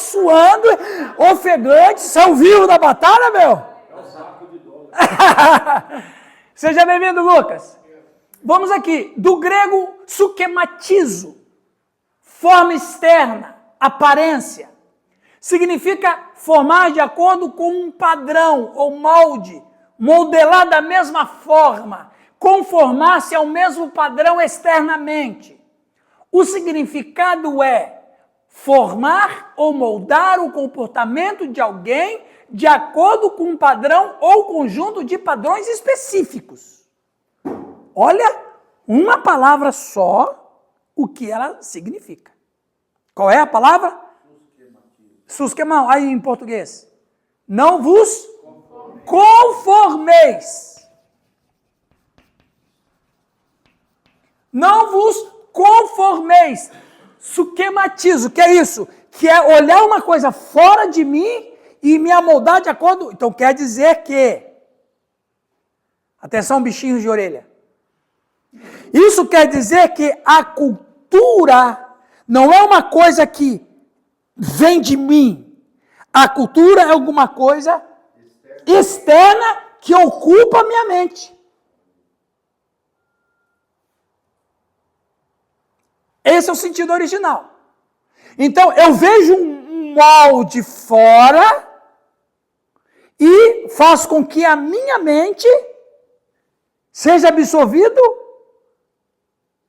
suando, ofegante, saiu vivo da batalha, meu. É um saco de dólar. Seja bem-vindo, Lucas. Vamos aqui, do grego sukematizo, forma externa, aparência. Significa formar de acordo com um padrão ou molde, modelar da mesma forma, conformar-se ao mesmo padrão externamente. O significado é formar ou moldar o comportamento de alguém de acordo com um padrão ou conjunto de padrões específicos. Olha, uma palavra só, o que ela significa. Qual é a palavra? Susquemão, aí em português. Não vos conformeis. Não vos conformeis. Suquematizo, que é isso? Que é olhar uma coisa fora de mim e me amoldar de acordo... Então quer dizer que... Atenção, bichinhos de orelha. Isso quer dizer que a cultura não é uma coisa que vem de mim. A cultura é alguma coisa externa que ocupa a minha mente. Esse é o sentido original. Então, eu vejo um molde fora e faço com que a minha mente seja absorvido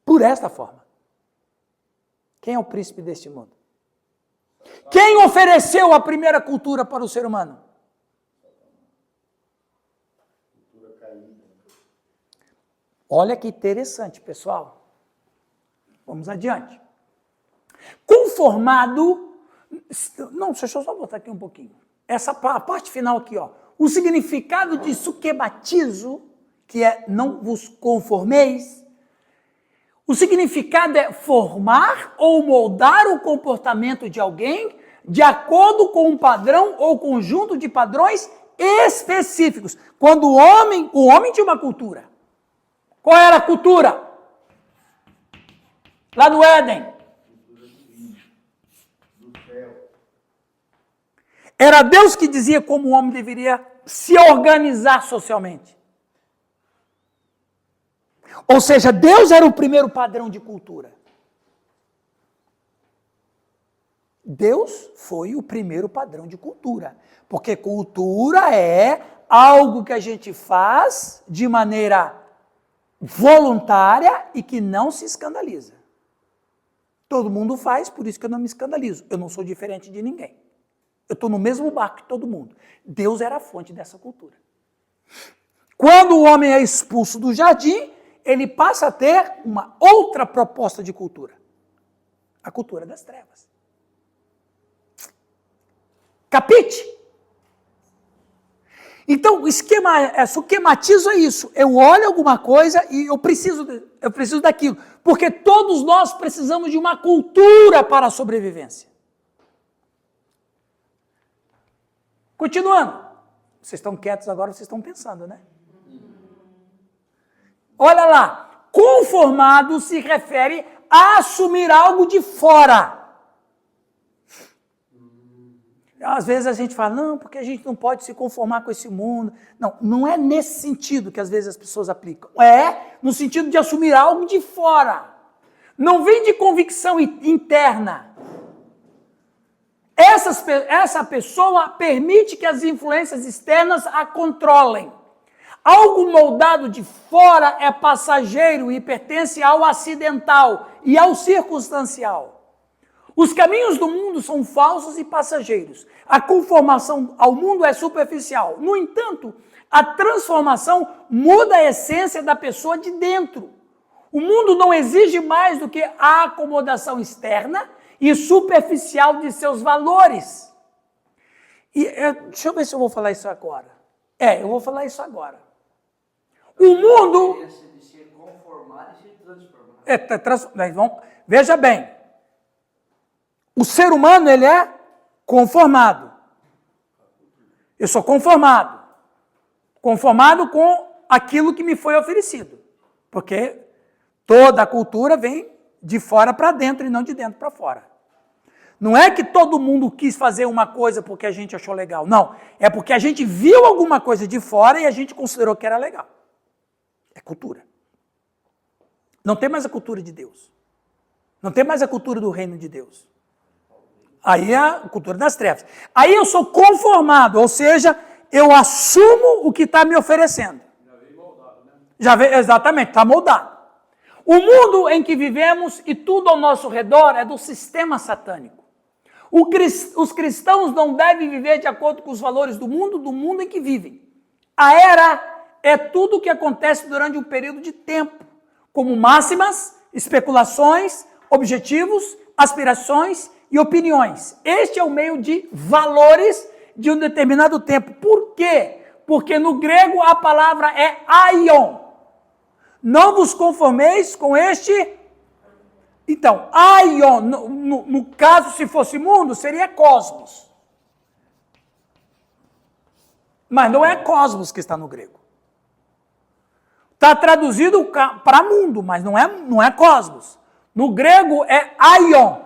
por esta forma. Quem é o príncipe deste mundo? Quem ofereceu a primeira cultura para o ser humano? Olha que interessante, pessoal. Vamos adiante. Conformado... Não, deixa eu só botar aqui um pouquinho. Essa parte final aqui, ó. O significado de sukematizo, que é não vos conformeis, o significado é formar ou moldar o comportamento de alguém de acordo com um padrão ou conjunto de padrões específicos. Quando o homem tinha uma cultura. Qual era a cultura? Lá no Éden. Era Deus que dizia como o homem deveria se organizar socialmente. Ou seja, Deus era o primeiro padrão de cultura. Deus foi o primeiro padrão de cultura. Porque cultura é algo que a gente faz de maneira voluntária e que não se escandaliza. Todo mundo faz, por isso que eu não me escandalizo. Eu não sou diferente de ninguém. Eu estou no mesmo barco que todo mundo. Deus era a fonte dessa cultura. Quando o homem é expulso do jardim, ele passa a ter uma outra proposta de cultura. A cultura das trevas. Capite? Então, o esquematizo é isso. Eu olho alguma coisa e eu preciso daquilo. Porque todos nós precisamos de uma cultura para a sobrevivência. Continuando. Vocês estão quietos agora, vocês estão pensando, né? Olha lá. Conformado se refere a assumir algo de fora. Às vezes a gente fala, não, porque a gente não pode se conformar com esse mundo. Não, não é nesse sentido que às vezes as pessoas aplicam. É no sentido de assumir algo de fora. Não vem de convicção interna. Essa pessoa permite que as influências externas a controlem. Algo moldado de fora é passageiro e pertence ao acidental e ao circunstancial. Os caminhos do mundo são falsos e passageiros. A conformação ao mundo é superficial. No entanto, a transformação muda a essência da pessoa de dentro. O mundo não exige mais do que a acomodação externa e superficial de seus valores. Deixa eu ver se eu vou falar isso agora. Eu vou falar isso agora. O mundo... De se conformar e se transformar. Veja bem. O ser humano, ele é conformado. Eu sou conformado. Conformado com aquilo que me foi oferecido. Porque toda a cultura vem de fora para dentro e não de dentro para fora. Não é que todo mundo quis fazer uma coisa porque a gente achou legal. Não. É porque a gente viu alguma coisa de fora e a gente considerou que era legal. É cultura. Não tem mais a cultura de Deus. Não tem mais a cultura do reino de Deus. Aí é a cultura das trevas. Aí eu sou conformado, ou seja, eu assumo o que está me oferecendo. Já veio moldado, né? Já veio, exatamente, está moldado. O mundo em que vivemos e tudo ao nosso redor é do sistema satânico. Os cristãos não devem viver de acordo com os valores do mundo em que vivem. A era é tudo o que acontece durante um período de tempo, como máximas, especulações, objetivos, aspirações e opiniões. Este é o meio de valores de um determinado tempo. Por quê? Porque no grego a palavra é aion. Não vos conformeis com este... Então, aion, no caso, se fosse mundo, seria cosmos. Mas não é cosmos que está no grego. Está traduzido para mundo, mas não é cosmos. No grego é aion.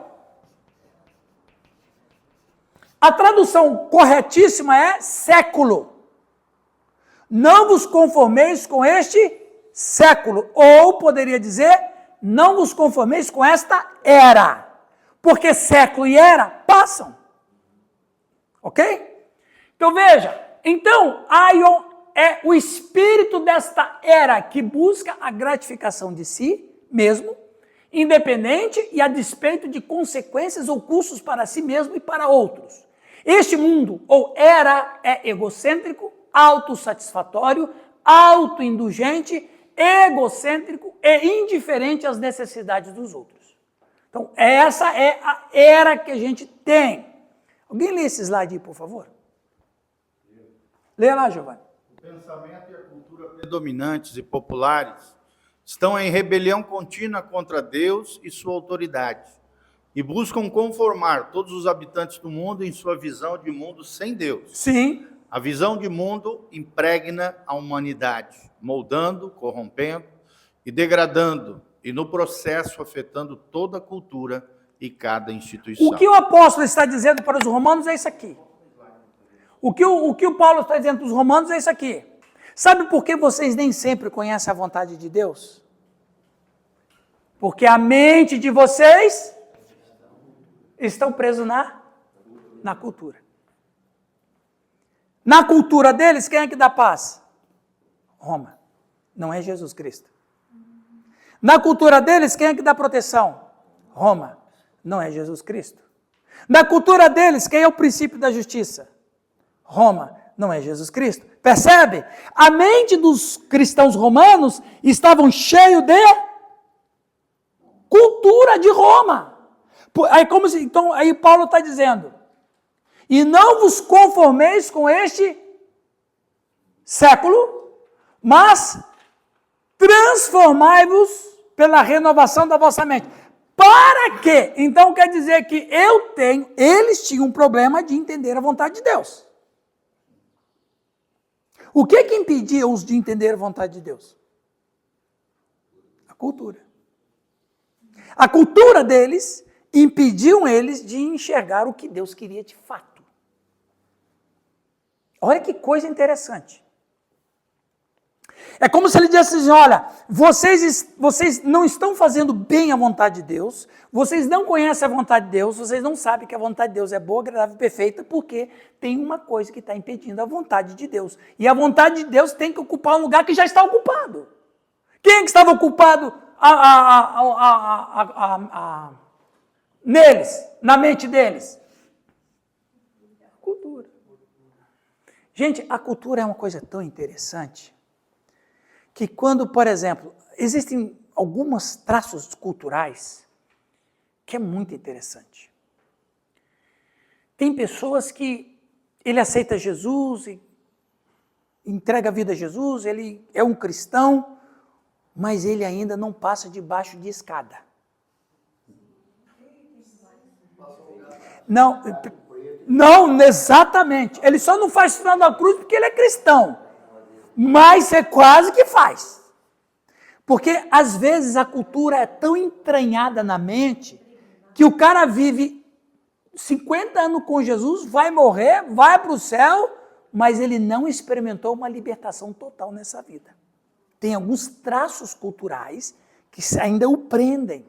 A tradução corretíssima é século. Não vos conformeis com este século. Ou poderia dizer, não vos conformeis com esta era. Porque século e era passam. Ok? Então veja. Então, aion é o espírito desta era que busca a gratificação de si mesmo, independente e a despeito de consequências ou custos para si mesmo e para outros. Este mundo, ou era, é egocêntrico, autossatisfatório, autoindulgente, egocêntrico e indiferente às necessidades dos outros. Então, essa é a era que a gente tem. Alguém lê esse slide aí, por favor? Lê lá, Giovanni. O pensamento e a cultura predominantes e populares estão em rebelião contínua contra Deus e sua autoridade, e buscam conformar todos os habitantes do mundo em sua visão de mundo sem Deus. Sim. A visão de mundo impregna a humanidade, moldando, corrompendo e degradando, e no processo afetando toda a cultura e cada instituição. O que o apóstolo está dizendo para os romanos é isso aqui. O que o Paulo está dizendo para os romanos é isso aqui. Sabe por que vocês nem sempre conhecem a vontade de Deus? Porque a mente de vocês estão presos na cultura. Na cultura deles, quem é que dá paz? Roma. Não é Jesus Cristo. Na cultura deles, quem é que dá proteção? Roma. Não é Jesus Cristo. Na cultura deles, quem é o princípio da justiça? Roma. Não é Jesus Cristo. Percebe? A mente dos cristãos romanos estavam cheio de cultura de Roma. Então, aí Paulo está dizendo, e não vos conformeis com este século, mas transformai-vos pela renovação da vossa mente. Para quê? Então quer dizer que eles tinham um problema de entender a vontade de Deus. O que impedia-os de entender a vontade de Deus? A cultura. A cultura deles impediam eles de enxergar o que Deus queria de fato. Olha que coisa interessante. É como se ele dissesse assim, olha, vocês não estão fazendo bem a vontade de Deus, vocês não conhecem a vontade de Deus, vocês não sabem que a vontade de Deus é boa, agradável e perfeita, porque tem uma coisa que está impedindo a vontade de Deus. E a vontade de Deus tem que ocupar um lugar que já está ocupado. Quem é que estava ocupado neles, na mente deles? A cultura. Gente, a cultura é uma coisa tão interessante que quando, por exemplo, existem alguns traços culturais que é muito interessante. Tem pessoas que ele aceita Jesus e entrega a vida a Jesus, ele é um cristão, mas ele ainda não passa debaixo de escada. Não, exatamente. Ele só não faz sinal da cruz porque ele é cristão. Mas é quase que faz. Porque, às vezes, a cultura é tão entranhada na mente que o cara vive 50 anos com Jesus, vai morrer, vai para o céu, mas ele não experimentou uma libertação total nessa vida. Tem alguns traços culturais que ainda o prendem.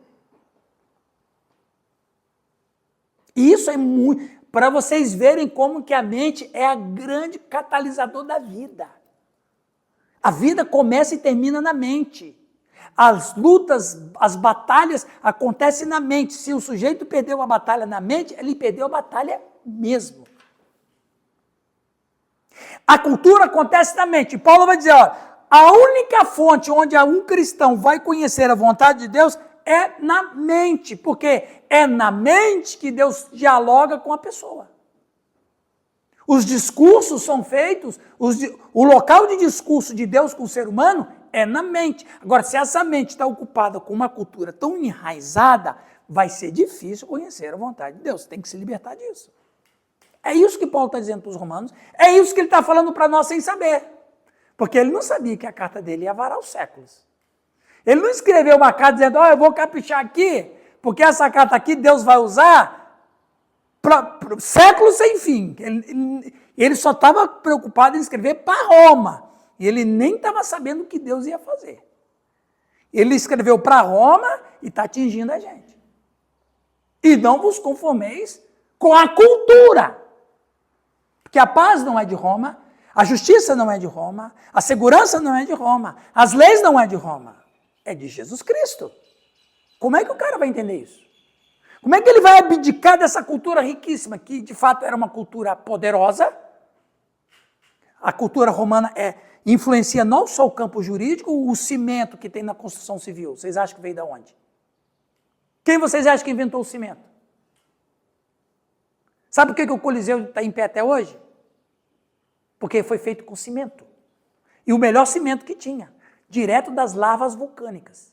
E isso é muito... Para vocês verem como que a mente é a grande catalisador da vida. A vida começa e termina na mente. As lutas, as batalhas acontecem na mente. Se o sujeito perdeu a batalha na mente, ele perdeu a batalha mesmo. A cultura acontece na mente. Paulo vai dizer, ó, a única fonte onde um cristão vai conhecer a vontade de Deus é na mente, porque é na mente que Deus dialoga com a pessoa. Os discursos são feitos, o local de discurso de Deus com o ser humano é na mente. Agora, se essa mente está ocupada com uma cultura tão enraizada, vai ser difícil conhecer a vontade de Deus. Tem que se libertar disso. É isso que Paulo está dizendo para os romanos, é isso que ele está falando para nós sem saber. Porque ele não sabia que a carta dele ia varar os séculos. Ele não escreveu uma carta dizendo, eu vou caprichar aqui, porque essa carta aqui Deus vai usar para séculos sem fim. Ele só estava preocupado em escrever para Roma. E ele nem estava sabendo o que Deus ia fazer. Ele escreveu para Roma e está atingindo a gente. E não vos conformeis com a cultura. Porque a paz não é de Roma, a justiça não é de Roma, a segurança não é de Roma, as leis não é de Roma. É de Jesus Cristo. Como é que o cara vai entender isso? Como é que ele vai abdicar dessa cultura riquíssima, que de fato era uma cultura poderosa? A cultura romana influencia não só o campo jurídico, o cimento que tem na construção civil. Vocês acham que veio de onde? Quem vocês acham que inventou o cimento? Sabe por que o Coliseu está em pé até hoje? Porque foi feito com cimento. E o melhor cimento que tinha, direto das lavas vulcânicas.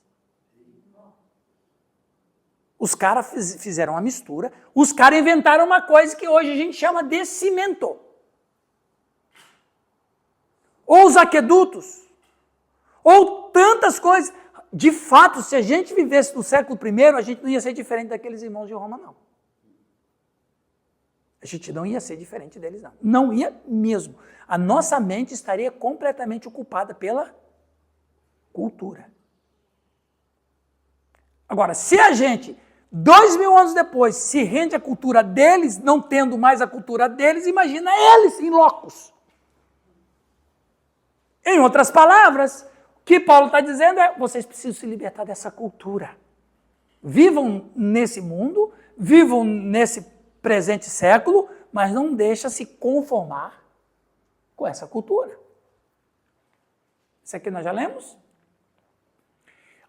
Os caras fizeram a mistura, os caras inventaram uma coisa que hoje a gente chama de cimento. Ou os aquedutos, ou tantas coisas. De fato, se a gente vivesse no século I, a gente não ia ser diferente daqueles irmãos de Roma, não. A gente não ia ser diferente deles, não. Não ia mesmo. A nossa mente estaria completamente ocupada pela cultura. Agora, se a gente, 2000 anos depois, se rende à cultura deles, não tendo mais a cultura deles, imagina eles em locos. Em outras palavras, o que Paulo está dizendo é, vocês precisam se libertar dessa cultura. Vivam nesse mundo, vivam nesse presente século, mas não deixa se conformar com essa cultura. Isso aqui nós já lemos?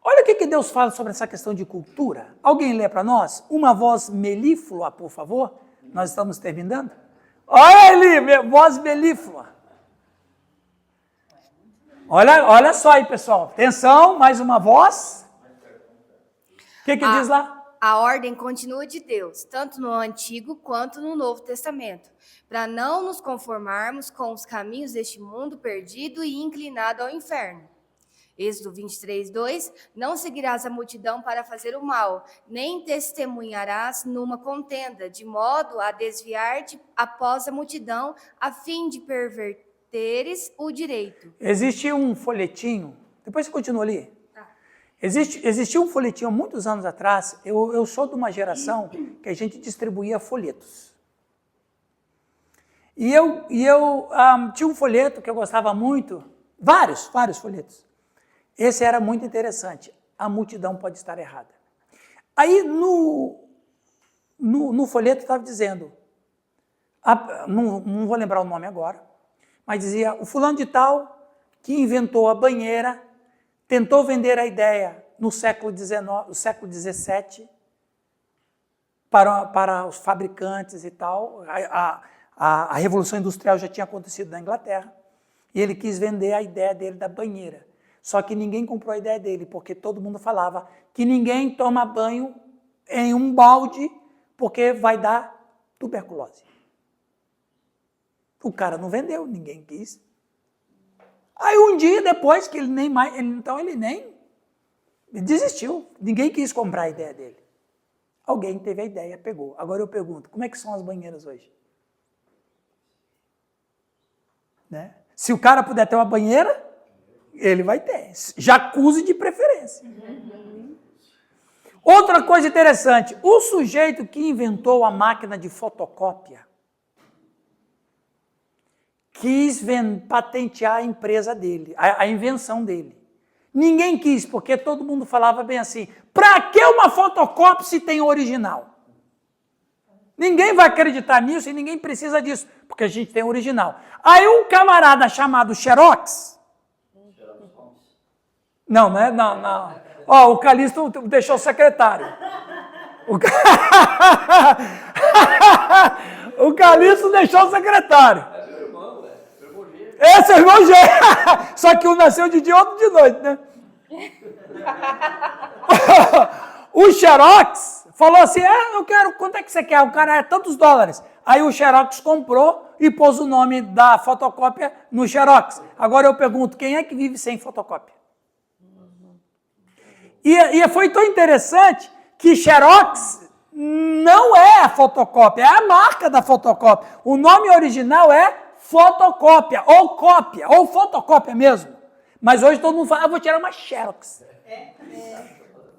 Olha o que Deus fala sobre essa questão de cultura. Alguém lê para nós? Uma voz melíflua, por favor. Nós estamos terminando. Olha ali, voz melíflua. Olha só aí, pessoal. Atenção, mais uma voz. O que diz lá? A ordem continua de Deus, tanto no Antigo quanto no Novo Testamento, para não nos conformarmos com os caminhos deste mundo perdido e inclinado ao inferno. Êxodo 23, 2, não seguirás a multidão para fazer o mal, nem testemunharás numa contenda, de modo a desviar-te após a multidão, a fim de perverteres o direito. Existe um folhetinho, depois você continua ali. Tá. Existia um folhetinho há muitos anos atrás, eu sou de uma geração que a gente distribuía folhetos. E eu tinha um folheto que eu gostava muito, vários folhetos. Esse era muito interessante. A multidão pode estar errada. Aí, no folheto estava dizendo, não vou lembrar o nome agora, mas dizia, o fulano de tal, que inventou a banheira, tentou vender a ideia no século XVII, para os fabricantes e tal. A Revolução Industrial já tinha acontecido na Inglaterra, e ele quis vender a ideia dele da banheira. Só que ninguém comprou a ideia dele, porque todo mundo falava que ninguém toma banho em um balde, porque vai dar tuberculose. O cara não vendeu, ninguém quis. Aí um dia depois, que ele desistiu, ninguém quis comprar a ideia dele. Alguém teve a ideia, pegou. Agora eu pergunto, como é que são as banheiras hoje? Né? Se o cara puder ter uma banheira, ele vai ter. Jacuzzi de preferência. Outra coisa interessante, o sujeito que inventou a máquina de fotocópia quis patentear a empresa dele, a invenção dele. Ninguém quis, porque todo mundo falava bem assim, para que uma fotocópia se tem original? Ninguém vai acreditar nisso e ninguém precisa disso, porque a gente tem original. Aí um camarada chamado Xerox... Não, né? Não. Ó, o Calixto deixou o secretário. O Calixto deixou o secretário. É meu irmão, velho. Meu irmão gêmeo. Esse é irmão gêmeo. Só que um nasceu de dia, outro de noite, né? O Xerox falou assim, eu quero, quanto é que você quer? O cara é tantos dólares. Aí o Xerox comprou e pôs o nome da fotocópia no Xerox. Agora eu pergunto, quem é que vive sem fotocópia? E foi tão interessante que Xerox não é a fotocópia, é a marca da fotocópia. O nome original é fotocópia, ou cópia, ou fotocópia mesmo. Mas hoje todo mundo fala, vou tirar uma Xerox.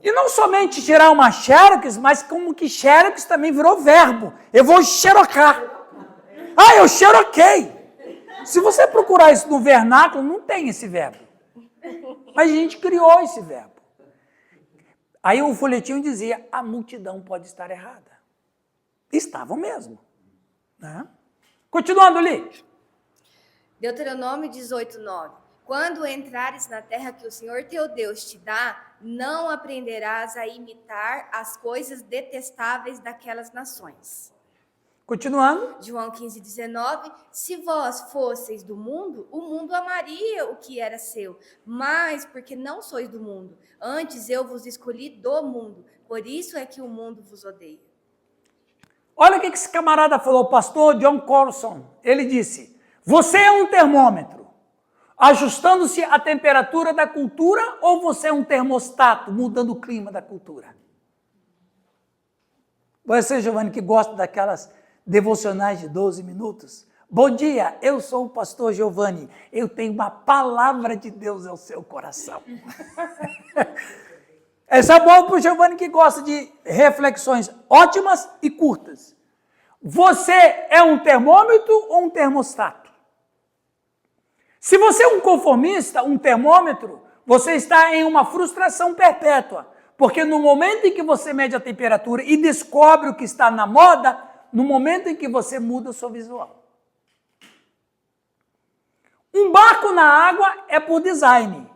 E não somente tirar uma Xerox, mas como que Xerox também virou verbo. Eu vou xerocar. Eu xeroquei. Se você procurar isso no vernáculo, não tem esse verbo. Mas a gente criou esse verbo. Aí o folhetinho dizia, a multidão pode estar errada. Estavam mesmo. Né? Continuando ali. Deuteronômio 18:9. Quando entrares na terra que o Senhor teu Deus te dá, não aprenderás a imitar as coisas detestáveis daquelas nações. Continuando. João 15:19. Se vós fosseis do mundo, o mundo amaria o que era seu. Mas porque não sois do mundo, antes eu vos escolhi do mundo. Por isso é que o mundo vos odeia. Olha o que esse camarada falou, o pastor John Colson. Ele disse, você é um termômetro, ajustando-se à temperatura da cultura, ou você é um termostato, mudando o clima da cultura? Você, Giovanni, que gosta daquelas devocionais de 12 minutos. Bom dia, eu sou o pastor Giovanni. Eu tenho uma palavra de Deus ao seu coração. Essa é boa para o Giovanni que gosta de reflexões ótimas e curtas. Você é um termômetro ou um termostato? Se você é um conformista, um termômetro, você está em uma frustração perpétua. Porque no momento em que você mede a temperatura e descobre o que está na moda, no momento em que você muda o seu visual. Um barco na água é por design.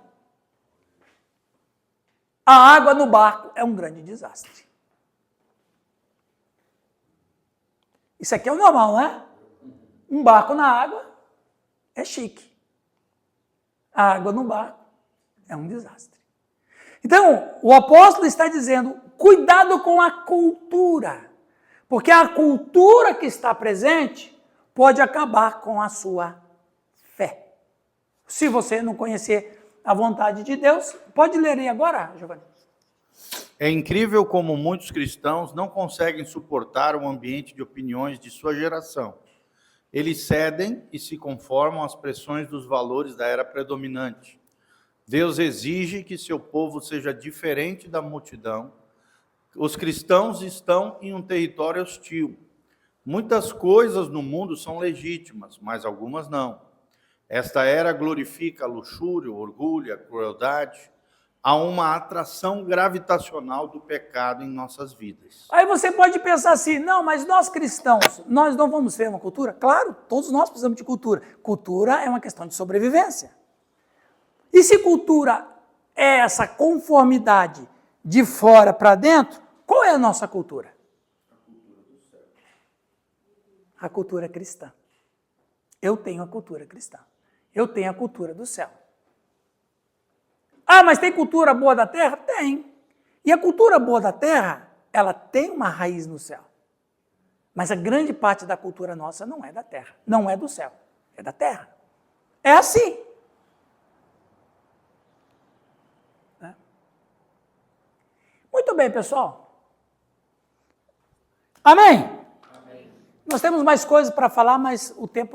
A água no barco é um grande desastre. Isso aqui é o normal, não é? Um barco na água é chique. A água no barco é um desastre. Então, o apóstolo está dizendo, cuidado com a cultura. Porque a cultura que está presente pode acabar com a sua fé. Se você não conhecer a vontade de Deus, pode ler aí agora, Giovanni. É incrível como muitos cristãos não conseguem suportar o ambiente de opiniões de sua geração. Eles cedem e se conformam às pressões dos valores da era predominante. Deus exige que seu povo seja diferente da multidão. Os cristãos estão em um território hostil. Muitas coisas no mundo são legítimas, mas algumas não. Esta era glorifica a luxúria, o orgulho, a crueldade. Há uma atração gravitacional do pecado em nossas vidas. Aí você pode pensar assim, não, mas nós cristãos, nós não vamos ter uma cultura? Claro, todos nós precisamos de cultura. Cultura é uma questão de sobrevivência. E se cultura é essa conformidade de fora para dentro, qual é a nossa cultura? A cultura cristã. Eu tenho a cultura cristã. Eu tenho a cultura do céu. Mas tem cultura boa da terra? Tem. E a cultura boa da terra, ela tem uma raiz no céu. Mas a grande parte da cultura nossa não é da terra, não é do céu, é da terra. É assim. Muito bem, pessoal. Amém? Nós temos mais coisas para falar, mas o tempo